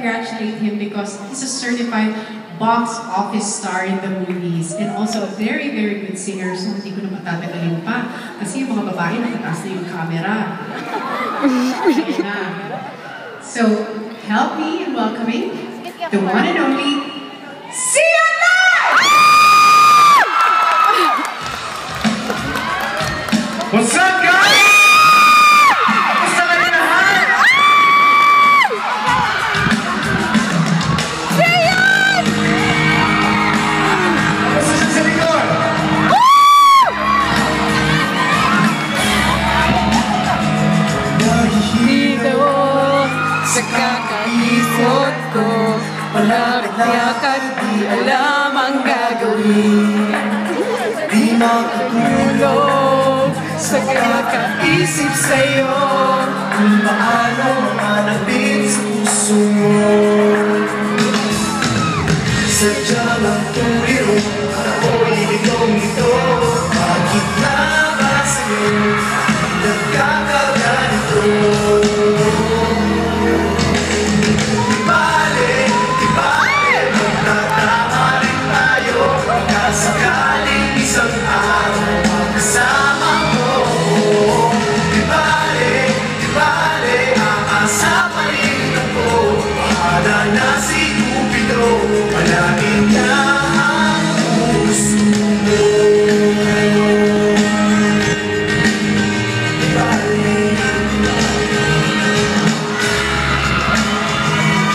congratulate him because he's a certified box office star in the movies and also a very, very good singer. So hindi ko na matatagalin pa kasi yung mga babae nakataas na yung camera. Ayan na. So, help me in welcoming the one and only Sia Live! What's up, guys? Kamusta kayo lahat? Sian! Kamusta siya sa likod? Dito sa kakaisot ko, malapit at di alam ang gagawin. Di makatulog sa kakaisip sa'yo, kung paano manapit sa puso mo. Sadya lang tuliro, ako'y itong-ito. Bakit na ba sa'yo nagkakaganito? Di bale, magtatama rin tayo. Sakaling isang araw magkasama mo. Di bale, aasa pa rin ako. Bahala na si Cupido, malapit na ang puso mo. Di bale,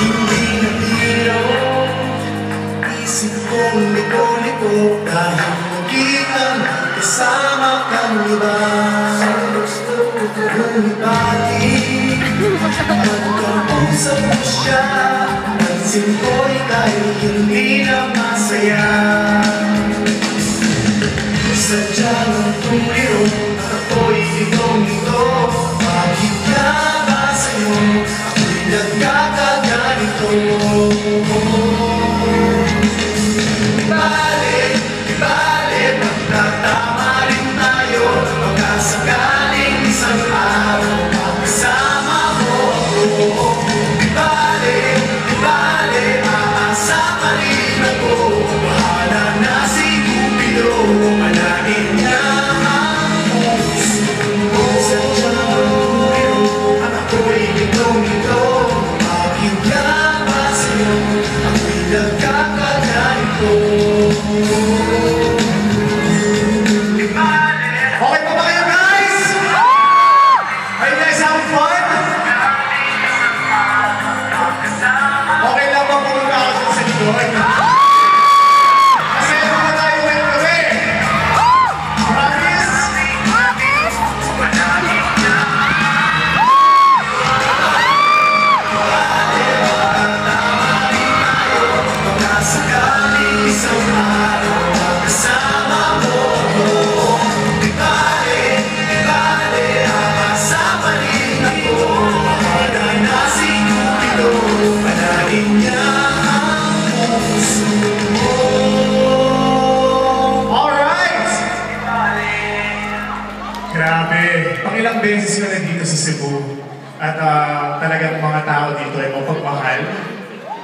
hindi na biro, isip kong liko-liko dahil nakita na kasama kang iba. Ngunit bakit pagkausap mo siya, pansin ko ika'y hindi na masaya. Sadya ng tuliro, ako'y itong-ito. Bakit nga ba sa'yo ako'y nagkakaganito? Di bale, magtatama rin tayo. Pagkasakaling isang araw magkasama mo ako. Di bale, aasa pa rin ako. Bahala na si Cupido, managin niya ang puso mo. Sadya ang ako'y itong-ito. Bakit nga ba sa'yo ako'y nagkakaganito? Okay pa ba kayo, guys? Are you guys having fun? Okay lang ba pumunta ako dyan sa likod? Kasi ano ba tayo ngayon gabi? Promise? Sakaling isang araw magkasama mo ako. Di bale, aasa pa rin ako. Bahala na si Cupido, managin niya ang puso mo. Alright! Grabe, pangilang beses ko na dito sa Cebu. At talagang mga tao dito ay mapagmahal.